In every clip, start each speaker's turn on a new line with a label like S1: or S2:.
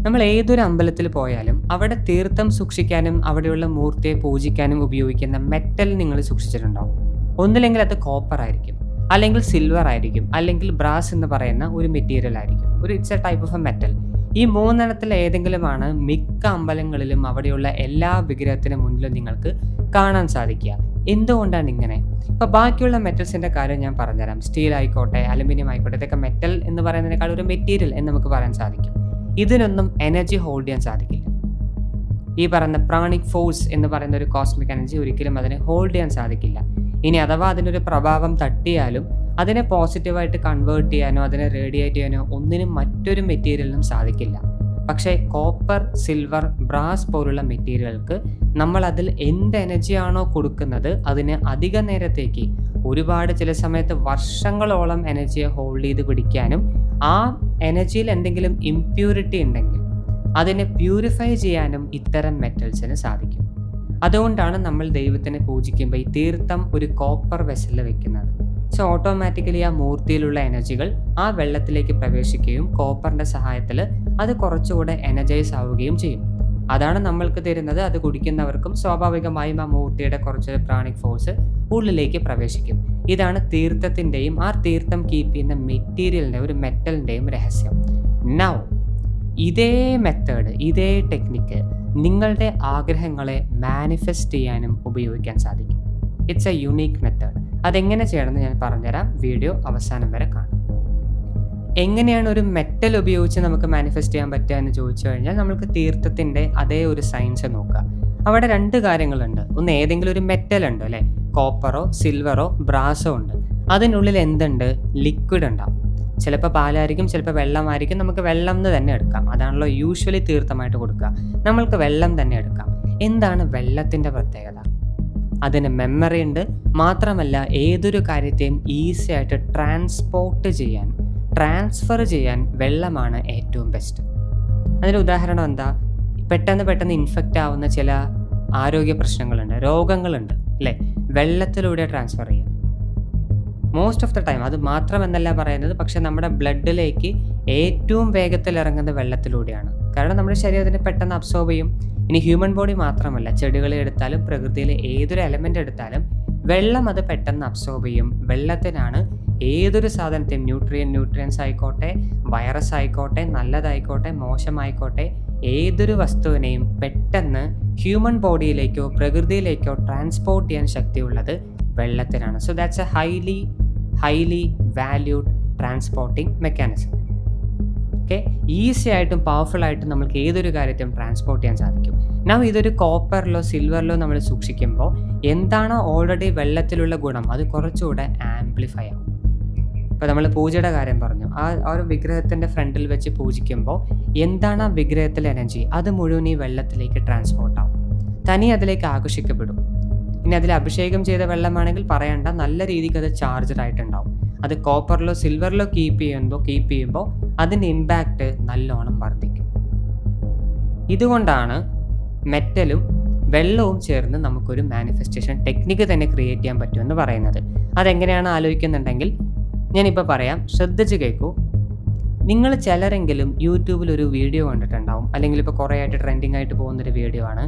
S1: നമ്മൾ ഏതൊരു അമ്പലത്തിൽ പോയാലും അവിടെ തീർത്ഥം സൂക്ഷിക്കാനും അവിടെയുള്ള മൂർത്തിയെ പൂജിക്കാനും ഉപയോഗിക്കുന്ന മെറ്റൽ നിങ്ങൾ സൂക്ഷിച്ചിട്ടുണ്ടാവും. ഒന്നില്ലെങ്കിൽ അത് കോപ്പർ ആയിരിക്കും, അല്ലെങ്കിൽ സിൽവർ ആയിരിക്കും, അല്ലെങ്കിൽ ബ്രാസ് എന്ന് പറയുന്ന ഒരു മെറ്റീരിയൽ ആയിരിക്കും. It's A type of A metal. ഈ മൂന്നെണ്ണത്തിൽ ഏതെങ്കിലുമാണ് മിക്ക അമ്പലങ്ങളിലും അവിടെയുള്ള എല്ലാ വിഗ്രഹത്തിന് മുന്നിലും നിങ്ങൾക്ക് കാണാൻ സാധിക്കുക. എന്തുകൊണ്ടാണ് ഇങ്ങനെ? ഇപ്പോൾ ബാക്കിയുള്ള മെറ്റൽസിൻ്റെ കാര്യം ഞാൻ പറഞ്ഞുതരാം. സ്റ്റീൽ ആയിക്കോട്ടെ, അലുമിനിയം ആയിക്കോട്ടെ, ഇതൊക്കെ മെറ്റൽ എന്ന് പറയുന്നതിനേക്കാൾ ഒരു മെറ്റീരിയൽ എന്ന് നമുക്ക് പറയാൻ സാധിക്കും. ഇതിനൊന്നും എനർജി ഹോൾഡ് ചെയ്യാൻ സാധിക്കില്ല. ഈ പറയുന്ന പ്രാണിക് ഫോഴ്സ് എന്ന് പറയുന്ന ഒരു കോസ്മിക് എനർജി ഒരിക്കലും അതിനെ ഹോൾഡ് ചെയ്യാൻ സാധിക്കില്ല. ഇനി അഥവാ അതിനൊരു പ്രഭാവം തട്ടിയാലും അതിനെ പോസിറ്റീവായിട്ട് കൺവേർട്ട് ചെയ്യാനോ അതിനെ റേഡിയേറ്റ് ചെയ്യാനോ ഒന്നിനും മറ്റൊരു മെറ്റീരിയലിനും സാധിക്കില്ല. പക്ഷേ കോപ്പർ, സിൽവർ, ബ്രാസ് പോലുള്ള മെറ്റീരിയലുകൾക്ക് നമ്മൾ അതിൽ എന്ത് എനർജിയാണോ കൊടുക്കുന്നത് അതിന് അധിക നേരത്തേക്ക്, ഒരുപാട് ചില സമയത്ത് വർഷങ്ങളോളം എനർജിയെ ഹോൾഡ് ചെയ്ത് പിടിക്കാനും ആ എനർജിയിൽ എന്തെങ്കിലും ഇംപ്യൂരിറ്റി ഉണ്ടെങ്കിൽ അതിനെ പ്യൂരിഫൈ ചെയ്യാനും ഇത്തരം മെറ്റൽസിന് സാധിക്കും. അതുകൊണ്ടാണ് നമ്മൾ ദൈവത്തിനെ പൂജിക്കുമ്പോൾ ഈ തീർത്ഥം ഒരു കോപ്പർ വെസലിൽ വെക്കുന്നത്. സോ ഓട്ടോമാറ്റിക്കലി ആ മൂർത്തിയിലുള്ള എനർജികൾ ആ വെള്ളത്തിലേക്ക് പ്രവേശിക്കുകയും കോപ്പറിൻ്റെ സഹായത്തിൽ അത് കുറച്ചുകൂടെ എനർജൈസ് ആവുകയും ചെയ്യും. അതാണ് നമ്മൾക്ക് തരുന്നത്. അത് കുടിക്കുന്നവർക്കും സ്വാഭാവികമായും ആ മൂർത്തിയുടെ കുറച്ച് പ്രാണിക് ഫോഴ്സ് ഉള്ളിലേക്ക് പ്രവേശിക്കും. ഇതാണ് തീർത്ഥത്തിൻ്റെയും ആ തീർത്ഥം കീപ്പ് ചെയ്യുന്ന മെറ്റീരിയലിൻ്റെ, ഒരു മെറ്റലിൻ്റെയും രഹസ്യം. നൗ ഇതേ മെത്തേഡ്, ഇതേ ടെക്നിക്ക് നിങ്ങളുടെ ആഗ്രഹങ്ങളെ മാനിഫെസ്റ്റ് ചെയ്യാനും ഉപയോഗിക്കാൻ സാധിക്കും. It's A unique method. അതെങ്ങനെ ചെയ്യണമെന്ന് ഞാൻ പറഞ്ഞുതരാം. വീഡിയോ അവസാനം വരെ കാണും. എങ്ങനെയാണ് ഒരു മെറ്റൽ ഉപയോഗിച്ച് നമുക്ക് മാനിഫെസ്റ്റ് ചെയ്യാൻ പറ്റുക എന്ന് ചോദിച്ചു കഴിഞ്ഞാൽ നമുക്ക് തീർത്ഥത്തിൻ്റെ അതേ ഒരു സയൻസ് നോക്കുക. അവിടെ രണ്ട് കാര്യങ്ങളുണ്ട്. ഒന്ന്, ഏതെങ്കിലും ഒരു മെറ്റൽ ഉണ്ട് അല്ലേ, കോപ്പറോ സിൽവറോ ബ്രാസോ ഉണ്ട്. അതിനുള്ളിൽ എന്തുണ്ട്? ലിക്വിഡ് ഉണ്ടാവും. ചിലപ്പോൾ പാലായിരിക്കും, ചിലപ്പോൾ വെള്ളമായിരിക്കും. നമുക്ക് വെള്ളം എന്ന് തന്നെ എടുക്കാം. അതാണല്ലോ യൂഷ്വലി തീർത്ഥമായിട്ട് കൊടുക്കുക. നമ്മൾക്ക് വെള്ളം തന്നെ എടുക്കാം. എന്താണ് വെള്ളത്തിൻ്റെ പ്രത്യേകത? അതിന് മെമ്മറി ഉണ്ട്. മാത്രമല്ല ഏതൊരു കാര്യത്തെയും ഈസി ആയിട്ട് ട്രാൻസ്ഫർ ചെയ്യാൻ വെള്ളമാണ് ഏറ്റവും ബെസ്റ്റ്. അതിന് ഉദാഹരണം എന്താ? പെട്ടെന്ന് ഇൻഫെക്റ്റ് ആവുന്ന ചില ആരോഗ്യ പ്രശ്നങ്ങളുണ്ട്, രോഗങ്ങളുണ്ട് അല്ലേ, വെള്ളത്തിലൂടെ ട്രാൻസ്ഫർ ചെയ്യാം മോസ്റ്റ് ഓഫ് ദ ടൈം. അത് മാത്രമെന്നല്ല പറയുന്നത്, പക്ഷെ നമ്മുടെ ബ്ലഡിലേക്ക് ഏറ്റവും വേഗത്തിൽ ഇറങ്ങുന്നത് വെള്ളത്തിലൂടെയാണ്. കാരണം നമ്മുടെ ശരീരത്തിന് പെട്ടെന്ന് അബ്സോർബ് ചെയ്യും. ഇനി ഹ്യൂമൻ ബോഡി മാത്രമല്ല, ചെടികളെ എടുത്താലും പ്രകൃതിയിലെ ഏതൊരു എലമെൻ്റ് എടുത്താലും വെള്ളം അത് പെട്ടെന്ന് അബ്സോർബ് ചെയ്യും. വെള്ളത്തിനാണ് ഏതൊരു സാധനത്തെയും ന്യൂട്രിയൻസ് ആയിക്കോട്ടെ, വൈറസ് ആയിക്കോട്ടെ, നല്ലതായിക്കോട്ടെ, മോശമായിക്കോട്ടെ, ഏതൊരു വസ്തുവിനെയും പെട്ടെന്ന് ഹ്യൂമൻ ബോഡിയിലേക്കോ പ്രകൃതിയിലേക്കോ ട്രാൻസ്പോർട്ട് ചെയ്യാൻ ശക്തിയുള്ളത് വെള്ളത്തിനാണ്. So that's a highly valued transporting mechanism. Okay, easy ആയിട്ടും പവർഫുൾ ആയിട്ടും നമുക്ക് ഏതൊരു കാര്യത്തെയും ട്രാൻസ്പോർട്ട് ചെയ്യാൻ സാധിക്കും. നാം ഇതൊരു കോപ്പറിലോ സിൽവറിലോ നമ്മൾ സൂക്ഷിക്കുമ്പോൾ എന്താണോ ഓൾറെഡി വെള്ളത്തിലുള്ള ഗുണം അത് കുറച്ചുകൂടെ ആംപ്ലിഫൈ ആവും. ഇപ്പോൾ നമ്മൾ പൂജയുടെ കാര്യം പറഞ്ഞു. ആ ഒരു വിഗ്രഹത്തിൻ്റെ ഫ്രണ്ടിൽ വെച്ച് പൂജിക്കുമ്പോൾ എന്താണ് ആ വിഗ്രഹത്തിലെ എനർജി അത് മുഴുവൻ ഈ വെള്ളത്തിലേക്ക് ട്രാൻസ്പോർട്ട് ആവും, തനി അതിലേക്ക് ആകർഷിക്കപ്പെടും. ഇനി അതിൽ അഭിഷേകം ചെയ്ത വെള്ളമാണെങ്കിൽ പറയണ്ട, നല്ല രീതിക്ക് അത് ചാർജഡ് ആയിട്ടുണ്ടാവും. അത് കോപ്പറിലോ സിൽവറിലോ കീപ്പ് ചെയ്യുമ്പോൾ അതിൻ്റെ ഇമ്പാക്റ്റ് നല്ലോണം വർദ്ധിക്കും. ഇതുകൊണ്ടാണ് മെറ്റലും വെള്ളവും ചേർന്ന് നമുക്കൊരു മാനിഫെസ്റ്റേഷൻ ടെക്നിക്ക് തന്നെ ക്രിയേറ്റ് ചെയ്യാൻ പറ്റുമെന്ന് പറയുന്നത്. അതെങ്ങനെയാണ് ആലോചിക്കുന്നുണ്ടെങ്കിൽ ഞാനിപ്പോൾ പറയാം, ശ്രദ്ധിച്ച് കേൾക്കൂ. നിങ്ങൾ ചിലരെങ്കിലും യൂട്യൂബിൽ ഒരു വീഡിയോ കണ്ടിട്ടുണ്ടാവും, അല്ലെങ്കിൽ ഇപ്പോൾ കുറേ ആയിട്ട് ട്രെൻഡിങ് ആയിട്ട് പോകുന്നൊരു വീഡിയോ ആണ്.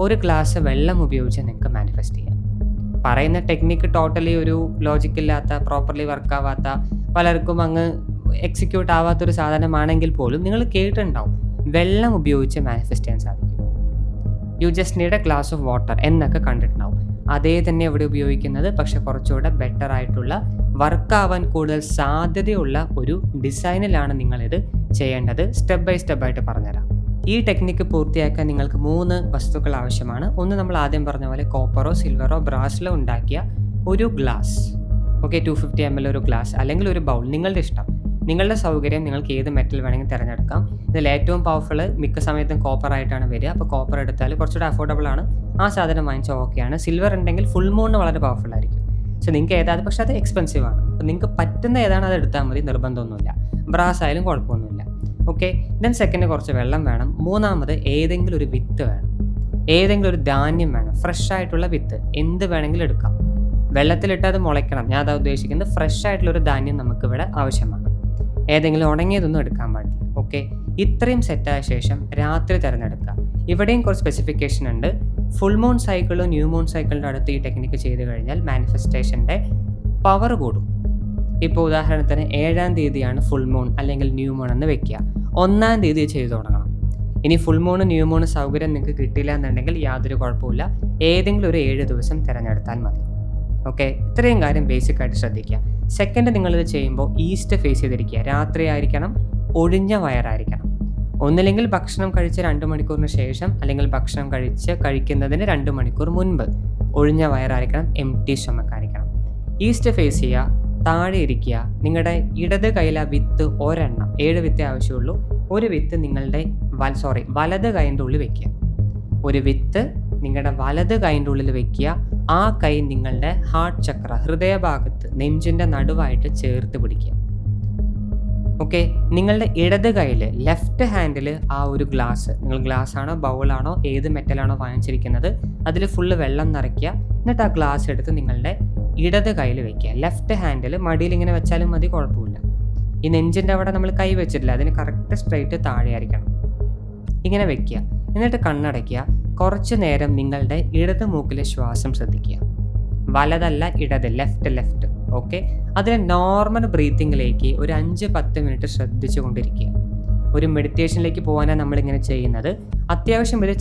S1: ഒരു ഗ്ലാസ് വെള്ളം ഉപയോഗിച്ച് നിങ്ങൾക്ക് മാനിഫെസ്റ്റ് ചെയ്യാം. പറയുന്ന ടെക്നിക്ക് ടോട്ടലി ഒരു ലോജിക്കില്ലാത്ത, പ്രോപ്പർലി വർക്കാവാത്ത, പലർക്കും അങ്ങ് എക്സിക്യൂട്ട് ആവാത്തൊരു സാധനമാണെങ്കിൽ പോലും നിങ്ങൾ കേട്ടിട്ടുണ്ടാവും വെള്ളം ഉപയോഗിച്ച് മാനിഫെസ്റ്റ് ചെയ്യാൻ സാധിക്കും. You just need A glass of water എന്നൊക്കെ കണ്ടിട്ടുണ്ടാവും. അതേ തന്നെ ഇവിടെ ഉപയോഗിക്കുന്നത്, പക്ഷെ കുറച്ചുകൂടെ ബെറ്റർ ആയിട്ടുള്ള, വർക്കാവാൻ കൂടുതൽ സാധ്യതയുള്ള ഒരു ഡിസൈനിലാണ് നിങ്ങളിത് ചെയ്യേണ്ടത്. സ്റ്റെപ്പ് ബൈ സ്റ്റെപ്പ് ആയിട്ട് പറഞ്ഞുതരാം. ഈ ടെക്നിക്ക് പൂർത്തിയാക്കാൻ നിങ്ങൾക്ക് 3 വസ്തുക്കൾ ആവശ്യമാണ്. ഒന്ന്, നമ്മൾ ആദ്യം പറഞ്ഞ പോലെ കോപ്പറോ സിൽവറോ ബ്രാസിലോ ഉണ്ടാക്കിയ ഒരു ഗ്ലാസ്. ഓക്കെ, 250 ml ഒരു ഗ്ലാസ് അല്ലെങ്കിൽ ഒരു ബൗൾ, നിങ്ങളുടെ ഇഷ്ടം, നിങ്ങളുടെ സൗകര്യം. നിങ്ങൾക്ക് ഏത് മെറ്റൽ വേണമെങ്കിൽ തിരഞ്ഞെടുക്കാം. ഇതിൽ ഏറ്റവും പവർഫുൾ മിക്ക സമയത്തും കോപ്പർ ആയിട്ടാണ് വരിക. അപ്പോൾ കോപ്പർ എടുത്താൽ കുറച്ചുകൂടെ അഫോർഡബിൾ ആണ്. ആ സാധനം വാങ്ങിച്ചാൽ ഓക്കെയാണ്. സിൽവർ ഉണ്ടെങ്കിൽ ഫുൾ മൂൺ വളരെ പവർഫുൾ ആയിരിക്കും. പക്ഷെ നിങ്ങൾക്ക് ഏതാത്, പക്ഷെ അത് എക്സ്പെൻസീവ് ആണ്. അപ്പോൾ നിങ്ങൾക്ക് പറ്റുന്ന ഏതാണ് അത് എടുത്താൽ മതി, നിർബന്ധമൊന്നുമില്ല. ബ്രാസ് ആയാലും കുഴപ്പമൊന്നുമില്ല. ഓക്കെ, ദെൻ സെക്കൻഡ് കുറച്ച് വെള്ളം വേണം. മൂന്നാമത് ഏതെങ്കിലും ഒരു വിത്ത് വേണം, ഏതെങ്കിലും ഒരു ധാന്യം വേണം. ഫ്രഷ് ആയിട്ടുള്ള വിത്ത് എന്ത് വേണമെങ്കിലും എടുക്കാം. വെള്ളത്തിലിട്ട് അത് മുളയ്ക്കണം. ഞാൻ അതാ ഉദ്ദേശിക്കുന്നത്. ഫ്രഷ് ആയിട്ടുള്ളൊരു ധാന്യം നമുക്കിവിടെ ആവശ്യമാണ്. ഏതെങ്കിലും ഉണങ്ങിയതൊന്നും എടുക്കാൻ പാടില്ല. ഓക്കെ, ഇത്രയും സെറ്റായ ശേഷം രാത്രി തിരഞ്ഞെടുക്കുക. ഇവിടെയും കുറച്ച് സ്പെസിഫിക്കേഷൻ ഉണ്ട്. ഫുൾ മൂൺ സൈക്കിളും ന്യൂ മൂൺ സൈക്കിളിൻ്റെ അടുത്ത് ഈ ടെക്നിക്ക് ചെയ്ത് കഴിഞ്ഞാൽ മാനിഫെസ്റ്റേഷൻ്റെ പവർ കൂടും. ഇപ്പോൾ ഉദാഹരണത്തിന് 7-ാം തീയതിയാണ് ഫുൾ മൂൺ അല്ലെങ്കിൽ ന്യൂ മൂൺ എന്ന് വെക്കുക. 1-ാം തീയതി ചെയ്തു തുടങ്ങണം. ഇനി ഫുൾ മൂണ് ന്യൂ മൂണ് സൗകര്യം നിങ്ങൾക്ക് കിട്ടില്ല എന്നുണ്ടെങ്കിൽ യാതൊരു കുഴപ്പമില്ല, ഏതെങ്കിലും ഒരു 7 ദിവസം തിരഞ്ഞെടുത്താൽ മതി. ഓക്കെ, ഇത്രയും കാര്യം ബേസിക്കായിട്ട് ശ്രദ്ധിക്കുക. സെക്കൻഡ്, നിങ്ങളിത് ചെയ്യുമ്പോൾ ഈസ്റ്റ് ഫേസ് ചെയ്തിരിക്കുക. രാത്രി ആയിരിക്കണം, ഒഴിഞ്ഞ വയറായിരിക്കണം. ഒന്നില്ലെങ്കിൽ ഭക്ഷണം കഴിച്ച് 2 മണിക്കൂറിന് ശേഷം, അല്ലെങ്കിൽ ഭക്ഷണം കഴിക്കുന്നതിന് 2 മണിക്കൂർ മുൻപ് ഒഴിഞ്ഞ വയറായിരിക്കണം, എംപ്റ്റി സ്റ്റൊമക്കായിരിക്കണം. ഈസ്റ്റ് ഫേസ് ചെയ്യുക, താഴെ ഇരിക്കുക. നിങ്ങളുടെ ഇടത് കയ്യിൽ ആ വിത്ത് ഒരെണ്ണം, 7 വിത്തേ ആവശ്യമുള്ളൂ. ഒരു വിത്ത് നിങ്ങളുടെ വലത് കൈൻ്റെ ഉള്ളിൽ വെക്കുക. ഒരു വിത്ത് നിങ്ങളുടെ വലത് കൈൻ്റെ ഉള്ളിൽ വെക്കുക. ആ കൈ നിങ്ങളുടെ ഹാർട്ട് ചക്ര, ഹൃദയഭാഗത്ത്, നെഞ്ചിൻ്റെ നടുവായിട്ട് ചേർത്ത് പിടിക്കുക. ഓക്കെ, നിങ്ങളുടെ ഇടത് കയ്യിൽ, ലെഫ്റ്റ് ഹാൻഡിൽ ആ ഒരു ഗ്ലാസ്, നിങ്ങൾ ഗ്ലാസ്സാണോ ബൗളാണോ ഏത് മെറ്റലാണോ വാങ്ങിച്ചിരിക്കുന്നത് അതിൽ ഫുള്ള് വെള്ളം നിറയ്ക്കുക. എന്നിട്ട് ആ ഗ്ലാസ് എടുത്ത് നിങ്ങളുടെ ഇടത് കയ്യിൽ വെക്കുക. ലെഫ്റ്റ് ഹാൻഡിൽ മടിയിൽ ഇങ്ങനെ വെച്ചാലും മതി, കുഴപ്പമില്ല. ഈ നെഞ്ചിൻ്റെ അവിടെ നമ്മൾ കൈ വെച്ചിട്ടില്ല, അതിന് കറക്റ്റ് സ്ട്രെയിറ്റ് താഴെ ആയിരിക്കണം. ഇങ്ങനെ വെക്കുക. എന്നിട്ട് കണ്ണടയ്ക്കുക. കുറച്ച് നേരം നിങ്ങളുടെ ഇടത് മൂക്കിൽ ശ്വാസം ശ്രദ്ധിക്കുക. വലതല്ല, ഇടത്, ലെഫ്റ്റ്. ഓക്കെ, അതിൽ നോർമൽ ബ്രീത്തിങ്ങിലേക്ക് ഒരു 5-10 മിനിറ്റ് ശ്രദ്ധിച്ചു കൊണ്ടിരിക്കുക. ഒരു മെഡിറ്റേഷനിലേക്ക് പോകാനാണ് നമ്മളിങ്ങനെ ചെയ്യുന്നത്. അത്യാവശ്യം ഇത്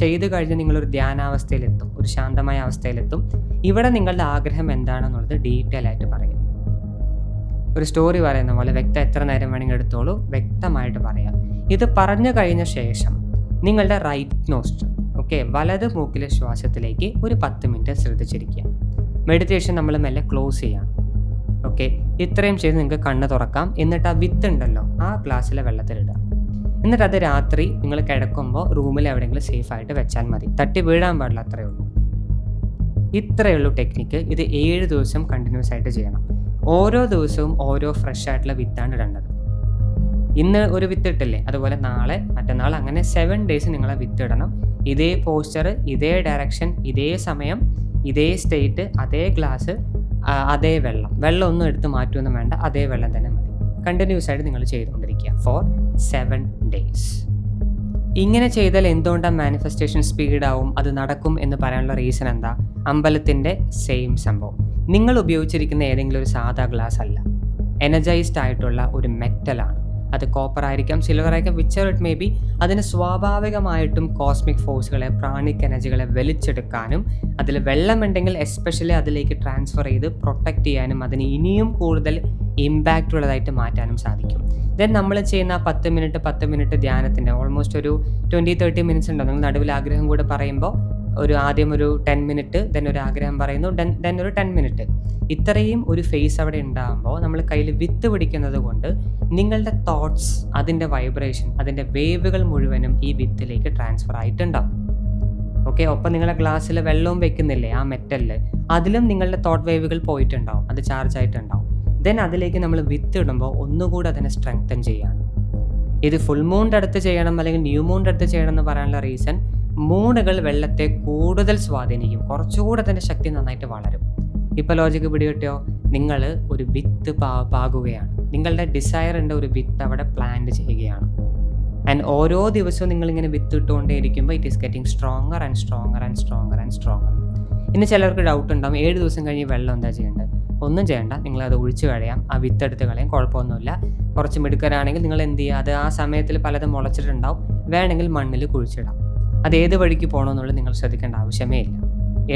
S1: ചെയ്ത് കഴിഞ്ഞ് നിങ്ങളൊരു ധ്യാനാവസ്ഥയിലെത്തും, ഒരു ശാന്തമായ അവസ്ഥയിലെത്തും. ഇവിടെ നിങ്ങളുടെ ആഗ്രഹം എന്താണെന്നുള്ളത് ഡീറ്റെയിൽ ആയിട്ട് പറയും. ഒരു സ്റ്റോറി പറയുന്ന പോലെ എത്ര നേരം വേണമെങ്കിൽ എടുത്തോളൂ, വ്യക്തമായിട്ട് പറയാം. ഇത് പറഞ്ഞു കഴിഞ്ഞ ശേഷം നിങ്ങളുടെ റൈറ്റ് നോസ്ട്രൽ, ഓക്കെ, വലത് മൂക്കിലെ ശ്വാസത്തിലേക്ക് ഒരു 10 മിനിറ്റ് ശ്രദ്ധിച്ചിരിക്കുക. മെഡിറ്റേഷൻ നമ്മൾ മെല്ലെ ക്ലോസ് ചെയ്യണം. ഓക്കെ, ഇത്രയും ചെയ്ത് നിങ്ങൾക്ക് കണ്ണ് തുറക്കാം. എന്നിട്ട് ആ വിത്ത് ഉണ്ടല്ലോ ആ ഗ്ലാസ്സിലെ വെള്ളത്തിലിടുക. എന്നിട്ട് അത് രാത്രി നിങ്ങൾ കിടക്കുമ്പോൾ റൂമിൽ എവിടെയെങ്കിലും സേഫായിട്ട് വെച്ചാൽ മതി. തട്ടി വീഴാൻ പാടില്ല, അത്രയേ ഉള്ളൂ. ഇത്രയേ ഉള്ളൂ ടെക്നിക്ക്. ഇത് 7 ദിവസം കണ്ടിന്യൂസ് ആയിട്ട് ചെയ്യണം. ഓരോ ദിവസവും ഓരോ ഫ്രഷ് ആയിട്ടുള്ള വിത്താണ് ഇടേണ്ടത്. ഇന്ന് ഒരു വിത്ത് ഇട്ടില്ലേ, അതുപോലെ നാളെ, മറ്റന്നാൾ, അങ്ങനെ 7 ഡേയ്സ് നിങ്ങൾ വിത്ത് ഇടണം. ഇതേ പോസ്ചർ, ഇതേ ഡയറക്ഷൻ, ഇതേ സമയം, ഇതേ സ്റ്റേറ്റ്, അതേ ഗ്ലാസ്, അതേ വെള്ളം ഒന്നും എടുത്ത് മാറ്റുമൊന്നും വേണ്ട, അതേ വെള്ളം തന്നെ മതി. കണ്ടിന്യൂസ് ആയിട്ട് നിങ്ങൾ ചെയ്തുകൊണ്ടിരിക്കുക ഫോർ 7 ഡേയ്സ്. ഇങ്ങനെ ചെയ്താൽ എന്തുകൊണ്ടാണ് മാനിഫെസ്റ്റേഷൻ സ്പീഡാവും, അത് നടക്കും എന്ന് പറയാനുള്ള റീസൺ എന്താ? അമ്പലത്തിൻ്റെ സെയിം സംഭവം. നിങ്ങൾ ഉപയോഗിച്ചിരിക്കുന്ന ഏതെങ്കിലും ഒരു സാധാ ഗ്ലാസ് അല്ല, എനർജൈസ്ഡ് ആയിട്ടുള്ള ഒരു മെറ്റലാണ്. അത് കോപ്പർ ആയിരിക്കാം, സിൽവർ ആയിരിക്കാം, വിച്ചർ ഇറ്റ് മേ ബി. അതിന് സ്വാഭാവികമായിട്ടും കോസ്മിക് ഫോഴ്സുകളെ, പ്രാണിക് എനർജികളെ വലിച്ചെടുക്കാനും അതിൽ വെള്ളമുണ്ടെങ്കിൽ എസ്പെഷ്യലി അതിലേക്ക് ട്രാൻസ്ഫർ ചെയ്ത് പ്രൊട്ടക്റ്റ് ചെയ്യാനും അതിന് ഇനിയും കൂടുതൽ ഇമ്പാക്റ്റ് ഉള്ളതായിട്ട് മാറ്റാനും സാധിക്കും. ദെൻ നമ്മൾ ചെയ്യുന്ന 10 മിനിറ്റ് ധ്യാനത്തിൻ്റെ ഓൾമോസ്റ്റ് ഒരു 20-30 മിനിറ്റ്സ് ഉണ്ടോ. നിങ്ങൾ നടുവിൽ ആഗ്രഹം കൂടെ പറയുമ്പോൾ ആദ്യം ഒരു 10 മിനിറ്റ്, ദെൻ ഒരു ആഗ്രഹം പറയുന്നു, ദെൻ ഒരു 10 മിനിറ്റ്. ഇത്രയും ഒരു ഫേസ് അവിടെ ഉണ്ടാകുമ്പോൾ നമ്മൾ കയ്യിൽ വിത്ത് പിടിക്കുന്നത് കൊണ്ട് നിങ്ങളുടെ തോട്ട്സ്, അതിൻ്റെ വൈബ്രേഷൻ, അതിൻ്റെ വേവുകൾ മുഴുവനും ഈ വിത്തിലേക്ക് ട്രാൻസ്ഫർ ആയിട്ടുണ്ടാവും. ഓക്കെ, ഒപ്പം നിങ്ങളുടെ ഗ്ലാസ്സിൽ വെള്ളവും വെക്കുന്നില്ലേ ആ മെറ്റലിൽ, അതിലും നിങ്ങളുടെ തോട്ട് വേവുകൾ പോയിട്ടുണ്ടാവും, അത് ചാർജ് ആയിട്ടുണ്ടാവും. ദെൻ അതിലേക്ക് നമ്മൾ വിത്ത് ഇടുമ്പോൾ ഒന്നുകൂടി അതിനെ സ്ട്രെങ്തൻ ചെയ്യാണ്. ഇത് ഫുൾ മൂണിൻ്റെ അടുത്ത് ചെയ്യണം അല്ലെങ്കിൽ ന്യൂ മൂണിൻ്റെ അടുത്ത് ചെയ്യണം എന്ന് പറയാനുള്ള റീസൺ, മൂണുകൾ വെള്ളത്തെ കൂടുതൽ സ്വാധീനിക്കും, കുറച്ചുകൂടെ അതിൻ്റെ ശക്തി നന്നായിട്ട് വളരും. ഇപ്പോൾ ലോജിക്ക് പിടികിട്ടിയോ? നിങ്ങൾ ഒരു വിത്ത് പാകുകയാണ്, നിങ്ങളുടെ ഡിസയറിൻ്റെ ഒരു വിത്ത് അവിടെ പ്ലാന്റ് ചെയ്യുകയാണ്. ആൻഡ് ഓരോ ദിവസവും നിങ്ങളിങ്ങനെ വിത്ത് ഇട്ടുകൊണ്ടേയിരിക്കുമ്പോൾ it is getting stronger and stronger and stronger and stronger. ഇന്ന് ചിലർക്ക് ഡൗട്ട് ഉണ്ടാവും, 7 ദിവസം കഴിഞ്ഞ് വെള്ളം എന്താ ചെയ്യേണ്ടത്? ഒന്നും ചെയ്യേണ്ട, നിങ്ങളത് ഒഴിച്ച് കളയാം, ആ വിത്തെടുത്ത് കളയാം, കുഴപ്പമൊന്നുമില്ല. കുറച്ച് മിടുക്കരാണെങ്കിൽ നിങ്ങൾ എന്ത് ചെയ്യുക, അത് ആ സമയത്തിൽ പലതും മുളച്ചിട്ടുണ്ടാവും, വേണമെങ്കിൽ മണ്ണിൽ കുഴിച്ചിടാം. അത് ഏത് വഴിക്ക് പോകണമെന്നുള്ളത് നിങ്ങൾ ശ്രദ്ധിക്കേണ്ട ആവശ്യമേ ഇല്ല.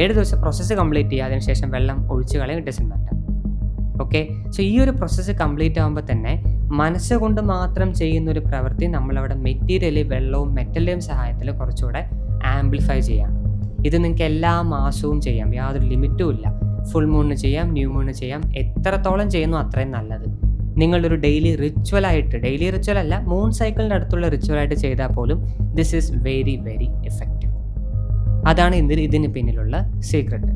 S1: 7 ദിവസം പ്രോസസ്സ് കംപ്ലീറ്റ് ചെയ്യുക, അതിനുശേഷം വെള്ളം ഒഴിച്ച് കളയാം, it doesn't matter. Okay, so ഈ ഒരു പ്രോസസ്സ് കംപ്ലീറ്റ് ആകുമ്പോൾ തന്നെ മനസ്സുകൊണ്ട് മാത്രം ചെയ്യുന്നൊരു പ്രവൃത്തി നമ്മളവിടെ മെറ്റീരിയലി വെള്ളവും മെറ്റലിൻ്റെയും സഹായത്തിൽ കുറച്ചുകൂടെ ആംപ്ലിഫൈ ചെയ്യാണ്. ഇത് നിങ്ങൾക്ക് എല്ലാ മാസവും ചെയ്യാം, യാതൊരു ലിമിറ്റും ഇല്ല. ഫുൾ മൂണിന് ചെയ്യാം, ന്യൂ മൂണിന് ചെയ്യാം, എത്രത്തോളം ചെയ്യുന്നു അത്രയും നല്ലത്. നിങ്ങളൊരു ഡെയിലി റിച്വൽ അല്ല, മൂൺ സൈക്കിളിൻ്റെ അടുത്തുള്ള റിച്വലായിട്ട് ചെയ്താൽ പോലും this is very very effective. അതാണ് ഇതിന് പിന്നിലുള്ള സീക്രട്ട്.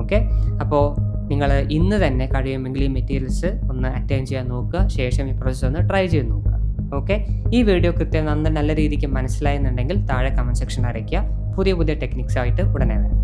S1: ഓക്കെ, അപ്പോൾ നിങ്ങൾ ഇന്ന് തന്നെ കഴിയുമെങ്കിൽ ഈ മെറ്റീരിയൽസ് ഒന്ന് അറ്റൈൻ ചെയ്യാൻ നോക്കുക, ശേഷം ഈ പ്രോസസ്സ് ഒന്ന് ട്രൈ ചെയ്ത് നോക്കുക. ഓക്കെ, ഈ വീഡിയോ കൃത്യം നല്ല രീതിക്ക് മനസ്സിലായെന്നുണ്ടെങ്കിൽ താഴെ കമൻറ്റ് സെക്ഷനിൽ അറിയിക്കുക. പുതിയ ടെക്നിക്സ് ആയിട്ട് ഉടനെ വരാം.